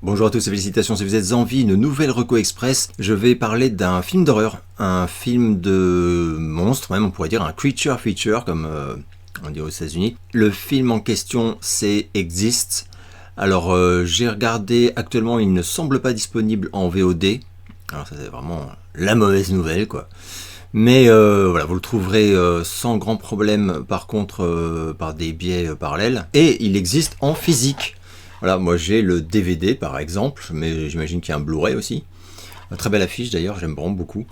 Bonjour à tous et félicitations si vous êtes en vie, une nouvelle Reco Express. Je vais parler d'un film d'horreur, un film de monstre, même on pourrait dire un creature feature comme on dit aux États-Unis. Le film en question c'est Exist. Alors j'ai regardé, actuellement il ne semble pas disponible en VOD. Alors ça c'est vraiment la mauvaise nouvelle quoi. Mais voilà, vous le trouverez sans grand problème par contre par des biais parallèles. Et il existe en physique. Voilà, moi j'ai le DVD par exemple, mais j'imagine qu'il y a un Blu-ray aussi. Une très belle affiche d'ailleurs, j'aime vraiment beaucoup.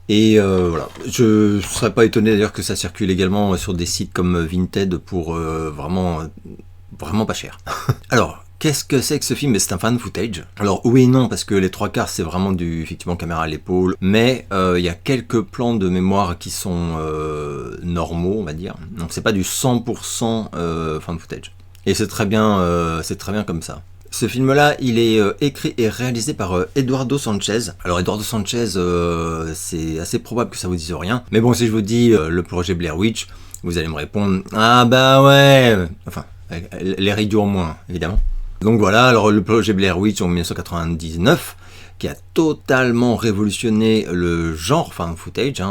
Et voilà, je ne serais pas étonné d'ailleurs que ça circule également sur des sites comme Vinted pour vraiment pas cher. Alors, qu'est-ce que c'est que ce film? C'est un fan footage. Alors oui et non, parce que les trois quarts c'est vraiment du effectivement caméra à l'épaule, mais il y a quelques plans de mémoire qui sont normaux, on va dire. Donc c'est pas du 100% fan footage. Et c'est très bien comme ça. Ce film-là, il est écrit et réalisé par Eduardo Sanchez. Alors Eduardo Sanchez, c'est assez probable que ça vous dise rien. Mais bon, si je vous dis le projet Blair Witch, vous allez me répondre « Ah bah ouais !» Enfin, les rideaux moins, évidemment. Donc voilà, alors le projet Blair Witch en 1999, qui a totalement révolutionné le genre fan footage,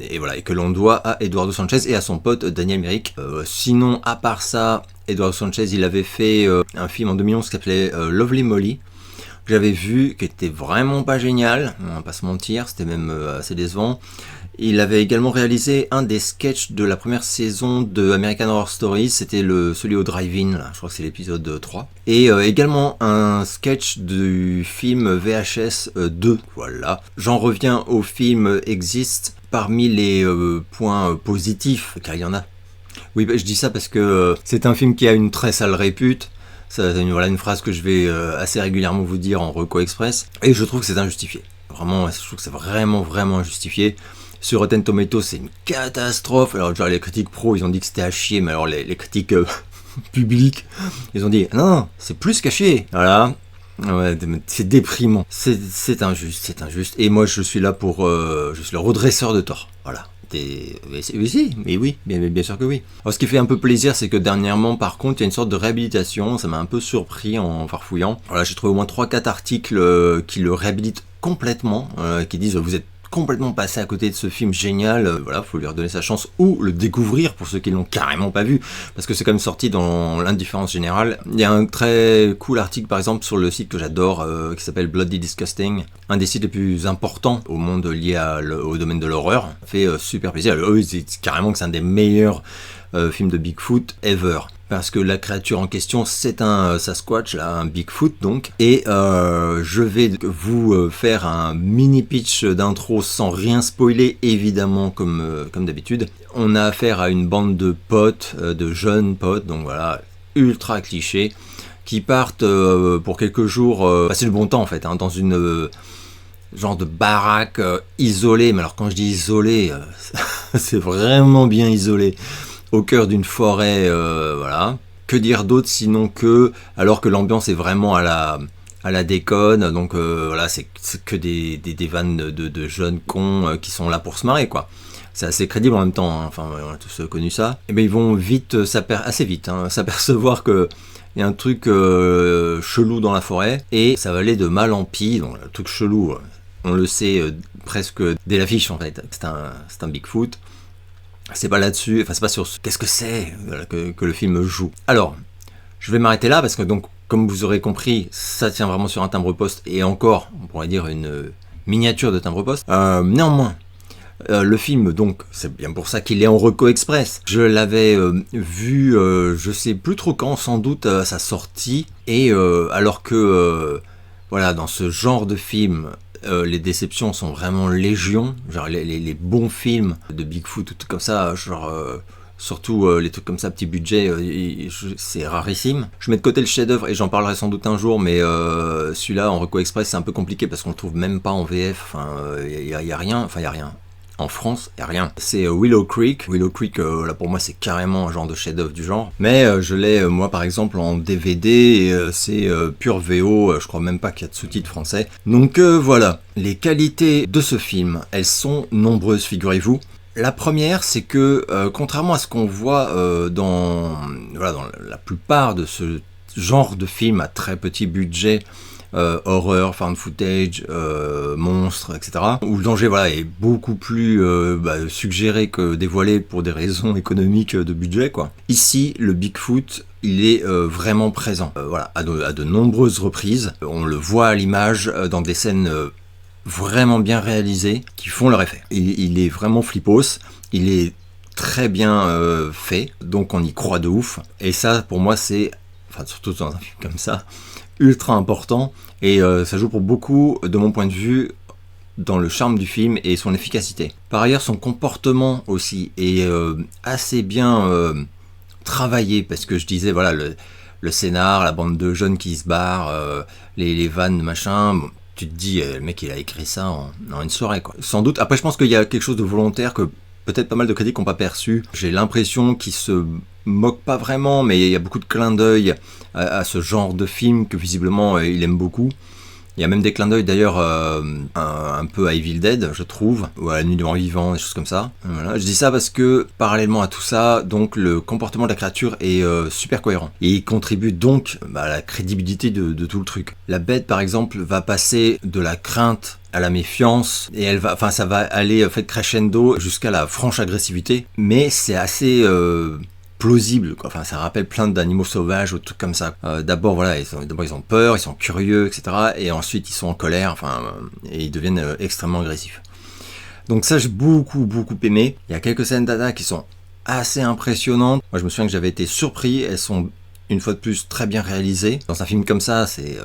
et voilà, et que l'on doit à Eduardo Sanchez et à son pote Daniel Myrick. Sinon, à part ça, Eduardo Sanchez, il avait fait un film en 2011 qui s'appelait Lovely Molly, que j'avais vu, qui était vraiment pas génial, on va pas se mentir, c'était même assez décevant. Il avait également réalisé un des sketchs de la première saison de American Horror Stories, c'était celui au drive-in, là, je crois que c'est l'épisode 3. Et également un sketch du film VHS 2, voilà. J'en reviens au film Exist, parmi les points positifs, car il y en a. Oui, je dis ça parce que c'est un film qui a une très sale répute. C'est une phrase que je vais assez régulièrement vous dire en Reco Express. Et je trouve que c'est injustifié. Vraiment, je trouve que c'est vraiment injustifié. Sur Rotten Tomatoes, c'est une catastrophe. Alors, genre, les critiques pro, ils ont dit que c'était à chier, mais alors les critiques publiques, ils ont dit non, c'est plus qu'à chier. Voilà. Ouais, c'est déprimant. C'est injuste. Et moi, je suis là pour. Je suis le redresseur de tort. Voilà. Oui, bien sûr que oui. Alors, ce qui fait un peu plaisir, c'est que dernièrement, par contre, il y a une sorte de réhabilitation. Ça m'a un peu surpris en farfouillant. Voilà, j'ai trouvé au moins 3-4 articles qui le réhabilitent complètement, qui disent vous êtes complètement passé à côté de ce film génial, voilà, faut lui redonner sa chance ou le découvrir pour ceux qui l'ont carrément pas vu, parce que c'est quand même sorti dans l'indifférence générale. Il y a un très cool article par exemple sur le site que j'adore qui s'appelle Bloody Disgusting, un des sites les plus importants au monde lié au domaine de l'horreur. Ça fait super plaisir. Eux, c'est carrément que c'est un des meilleurs films de Bigfoot ever. Parce que la créature en question, c'est un Sasquatch, là, un Bigfoot donc. Et je vais vous faire un mini pitch d'intro sans rien spoiler, évidemment, comme d'habitude. On a affaire à une bande de potes, de jeunes potes, donc voilà, ultra clichés, qui partent pour quelques jours, passer le bon temps en fait, dans une genre de baraque isolée. Mais alors quand je dis isolée, c'est vraiment bien isolé. Au cœur d'une forêt, voilà. Que dire d'autre sinon que, alors que l'ambiance est vraiment à la déconne, donc voilà, c'est que des vannes de jeunes cons qui sont là pour se marrer, quoi. C'est assez crédible en même temps, enfin, on a tous connu ça. Et bien ils vont assez vite, s'apercevoir que il y a un truc chelou dans la forêt, et ça va aller de mal en pis, donc le truc chelou, on le sait presque dès l'affiche en fait, c'est un Bigfoot. C'est pas là-dessus, enfin c'est pas sur qu'est-ce que c'est que le film joue. Alors, je vais m'arrêter là parce que donc, comme vous aurez compris, ça tient vraiment sur un timbre-poste et encore, on pourrait dire une miniature de timbre-poste. Néanmoins, le film, donc, c'est bien pour ça qu'il est en Reco Express. Je l'avais vu, je sais plus trop quand, sans doute à sa sortie, et alors que, voilà, dans ce genre de film, les déceptions sont vraiment légion, genre les bons films de Bigfoot, tout comme ça, genre surtout les trucs comme ça, petit budget, c'est rarissime. Je mets de côté le chef-d'œuvre et j'en parlerai sans doute un jour, mais celui-là en Reco Express c'est un peu compliqué parce qu'on le trouve même pas en VF, il y a rien. En France, il n'y a rien. C'est Willow Creek. Willow Creek, là pour moi, c'est carrément un genre de chef-d'œuvre du genre. Mais je l'ai, moi par exemple, en DVD, et c'est pur VO, je crois même pas qu'il y a de sous-titres français. Donc voilà, les qualités de ce film, elles sont nombreuses, figurez-vous. La première, c'est que, contrairement à ce qu'on voit dans la plupart de ce genre de film à très petit budget, horreur, found footage, monstres, etc. Où le danger voilà, est beaucoup plus suggéré que dévoilé pour des raisons économiques de budget, quoi. Ici, le Bigfoot, il est vraiment présent. Voilà, à de nombreuses reprises. On le voit à l'image dans des scènes vraiment bien réalisées qui font leur effet. Il est vraiment flippos. Il est très bien fait, donc on y croit de ouf. Et ça, pour moi, c'est, enfin surtout dans un film comme ça, ultra important, et ça joue pour beaucoup, de mon point de vue, dans le charme du film et son efficacité. Par ailleurs, son comportement aussi est assez bien travaillé, parce que je disais, voilà, le scénar, la bande de jeunes qui se barrent, les vannes, machin, bon, tu te dis, le mec il a écrit ça en une soirée, quoi. Sans doute, après je pense qu'il y a quelque chose de volontaire que peut-être pas mal de critiques n'ont pas perçu. J'ai l'impression qu'il se moque pas vraiment, mais il y a beaucoup de clins d'œil à ce genre de film que visiblement il aime beaucoup. Il y a même des clins d'œil d'ailleurs un peu à Evil Dead, je trouve, ou à La Nuit des Morts Vivants, des choses comme ça. Voilà. Je dis ça parce que parallèlement à tout ça, donc le comportement de la créature est super cohérent. Et il contribue donc à la crédibilité de tout le truc. La bête par exemple va passer de la crainte à la méfiance, et elle va, enfin ça va aller fait crescendo jusqu'à la franche agressivité, mais c'est assez plausible, quoi. Enfin ça rappelle plein d'animaux sauvages ou trucs comme ça. D'abord voilà, ils ont peur, ils sont curieux, etc. Et ensuite ils sont en colère, et ils deviennent extrêmement agressifs. Donc ça j'ai beaucoup aimé. Il y a quelques scènes d'attaque qui sont assez impressionnantes. Moi je me souviens que j'avais été surpris, elles sont une fois de plus très bien réalisées. Dans un film comme ça, c'est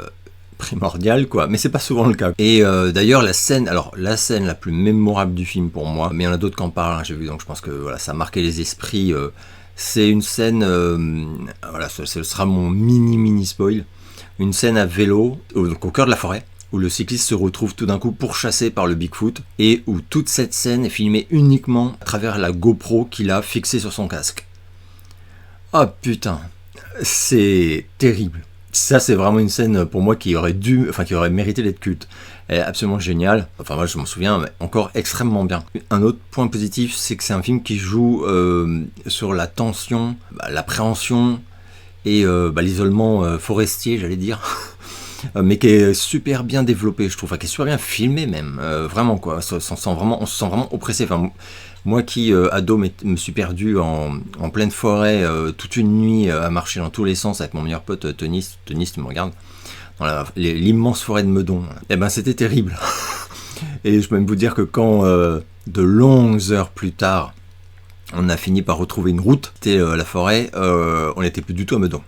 primordial, quoi, mais c'est pas souvent le cas. Et d'ailleurs la scène la plus mémorable du film pour moi, mais il y en a d'autres qui en parlent, hein, j'ai vu, donc je pense que voilà, ça a marqué les esprits. C'est une scène, voilà, ce sera mon mini spoil, une scène à vélo, donc au cœur de la forêt, où le cycliste se retrouve tout d'un coup pourchassé par le Bigfoot, et où toute cette scène est filmée uniquement à travers la GoPro qu'il a fixée sur son casque. Oh putain, c'est terrible. Ça, c'est vraiment une scène pour moi qui aurait mérité d'être culte. Elle est absolument géniale. Enfin, moi, je m'en souviens encore extrêmement bien. Un autre point positif, c'est que c'est un film qui joue sur la tension, l'appréhension et l'isolement forestier, j'allais dire. Mais qui est super bien développé, je trouve. Enfin, qui est super bien filmé même. Vraiment, quoi. On se sent vraiment oppressé. Enfin, moi qui, ado, me suis perdu en pleine forêt toute une nuit à marcher dans tous les sens avec mon meilleur pote Tonis, tu me regardes, dans l'immense forêt de Meudon. Eh ben c'était terrible. Et je peux même vous dire que quand, de longues heures plus tard, on a fini par retrouver une route, c'était la forêt, on n'était plus du tout à Meudon.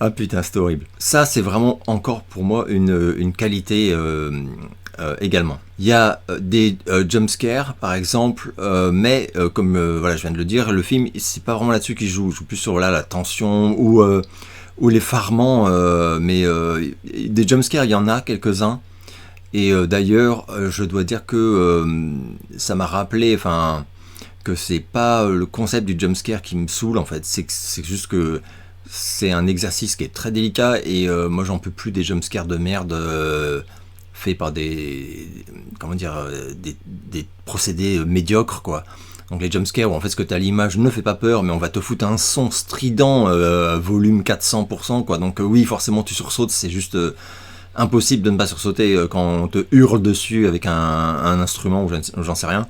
Ah putain, c'était horrible. Ça, c'est vraiment encore pour moi une qualité également. Il y a des jumpscares par exemple, mais comme voilà, je viens de le dire, le film c'est pas vraiment là-dessus qu'il joue. Il joue plus sur la tension ou l'effarement, mais des jumpscares il y en a quelques-uns. Et d'ailleurs, je dois dire que ça m'a rappelé, que c'est pas le concept du jumpscare qui me saoule en fait, c'est juste que c'est un exercice qui est très délicat et moi j'en peux plus des jumpscares de merde faits par des procédés médiocres, quoi. Donc les jumpscares où en fait ce que tu as à l'image ne fait pas peur, mais on va te foutre un son strident volume 400%, quoi. Donc oui, forcément tu sursautes, c'est juste impossible de ne pas sursauter quand on te hurle dessus avec un instrument ou j'en sais rien.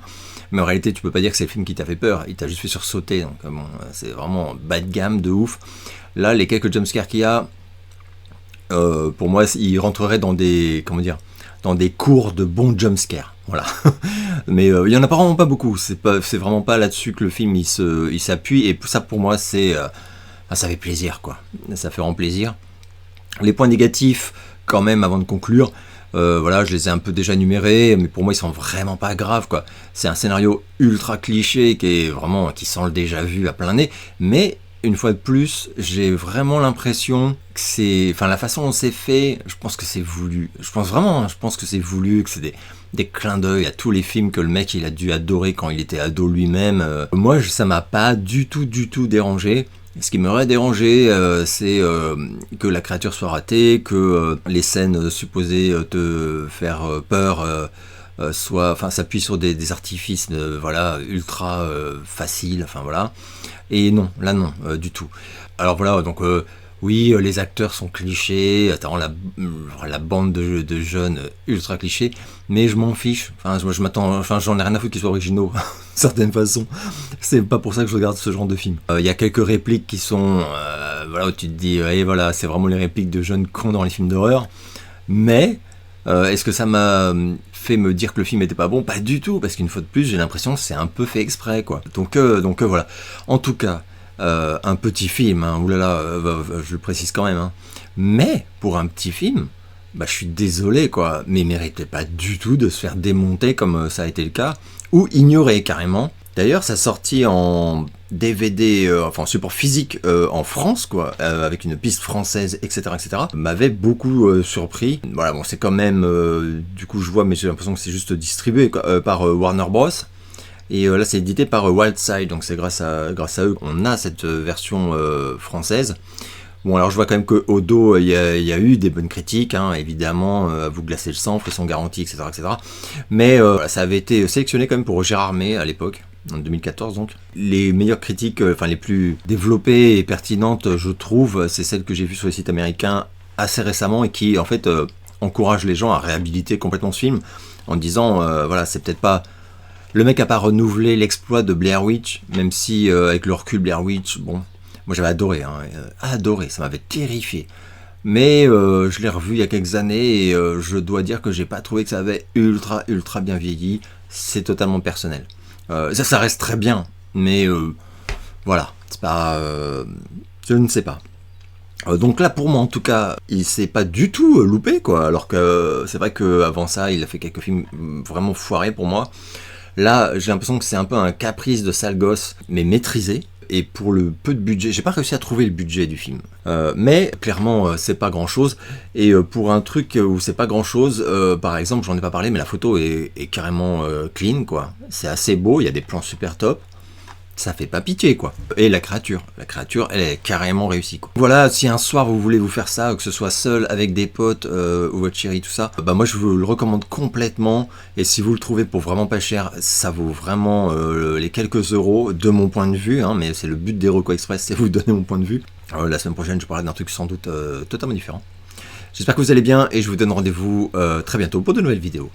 Mais en réalité, tu peux pas dire que c'est le film qui t'a fait peur, il t'a juste fait sursauter, donc bon, c'est vraiment bas de gamme, de ouf. Là, les quelques jumpscares qu'il y a, pour moi, ils rentreraient dans des cours de bons jumpscares, voilà. Mais il y en a vraiment pas beaucoup, c'est vraiment pas là-dessus que le film il s'appuie, et ça pour moi, ça fait plaisir, quoi. Ça fait vraiment plaisir. Les points négatifs, quand même, avant de conclure, voilà, je les ai un peu déjà numérés, mais pour moi ils sont vraiment pas graves, quoi. C'est un scénario ultra cliché qui sent le déjà vu à plein nez, mais une fois de plus, j'ai vraiment l'impression que la façon dont c'est fait, je pense que c'est voulu. Je pense que c'est voulu, que c'est des clins d'œil à tous les films que le mec il a dû adorer quand il était ado lui-même. Moi, ça m'a pas du tout dérangé. Ce qui m'aurait dérangé, c'est que la créature soit ratée, que les scènes supposées te faire peur s'appuient sur des artifices faciles, voilà. Et non, là non, du tout. Alors voilà, donc Oui, les acteurs sont clichés, attends, la bande de jeunes ultra clichés, mais je m'en fiche. Enfin, je m'attends, enfin, j'en ai rien à foutre qu'ils soient originaux, d'une certaine façon. C'est pas pour ça que je regarde ce genre de film. Il y a quelques répliques qui sont, voilà, où tu te dis, et voilà, c'est vraiment les répliques de jeunes cons dans les films d'horreur. Mais est-ce que ça m'a fait me dire que le film était pas bon? Pas du tout, parce qu'une fois de plus, j'ai l'impression que c'est un peu fait exprès, quoi. Donc voilà. En tout cas. Un petit film, hein, oulala, je le précise quand même, hein. Mais pour un petit film, bah, je suis désolé quoi, mais il méritait pas du tout de se faire démonter comme ça a été le cas, ou ignorer carrément. D'ailleurs, sa sortie en DVD, enfin en support physique en France, quoi, avec une piste française, etc., m'avait beaucoup surpris. Voilà, bon, c'est quand même, du coup, je vois, mais j'ai l'impression que c'est juste distribué quoi, par Warner Bros. Et là, c'est édité par Wildside, donc c'est grâce à eux qu'on a cette version française. Bon, alors je vois quand même qu'au dos, il y a eu des bonnes critiques, hein, évidemment, à vous glacer le sang, ils sont garantis, etc. Mais ça avait été sélectionné quand même pour Gérard May à l'époque, en 2014 donc. Les meilleures critiques, enfin les plus développées et pertinentes, je trouve, c'est celles que j'ai vues sur les sites américains assez récemment et qui, en fait, encouragent les gens à réhabiliter complètement ce film en disant, voilà, c'est peut-être pas... Le mec a pas renouvelé l'exploit de Blair Witch, même si avec le recul Blair Witch, bon, moi j'avais adoré, hein, adoré, ça m'avait terrifié. Mais je l'ai revu il y a quelques années et je dois dire que j'ai pas trouvé que ça avait ultra bien vieilli. C'est totalement personnel. Ça reste très bien, mais voilà, c'est pas, je ne sais pas. Donc là pour moi en tout cas il s'est pas du tout loupé quoi, alors que c'est vrai qu'avant ça il a fait quelques films vraiment foirés pour moi. Là, j'ai l'impression que c'est un peu un caprice de sale gosse, mais maîtrisé. Et pour le peu de budget, j'ai pas réussi à trouver le budget du film. Mais clairement, c'est pas grand chose. Et pour un truc où c'est pas grand chose, par exemple, j'en ai pas parlé, mais la photo est carrément clean, quoi. C'est assez beau, il y a des plans super top. Ça fait pas pitié quoi. Et la créature, elle est carrément réussie quoi. Voilà, si un soir vous voulez vous faire ça, que ce soit seul, avec des potes ou votre chérie, tout ça, bah moi je vous le recommande complètement. Et si vous le trouvez pour vraiment pas cher, ça vaut vraiment les quelques euros de mon point de vue, hein, mais c'est le but des Reco Express, c'est vous donner mon point de vue. La semaine prochaine je parlerai d'un truc sans doute totalement différent. J'espère que vous allez bien et je vous donne rendez-vous très bientôt pour de nouvelles vidéos.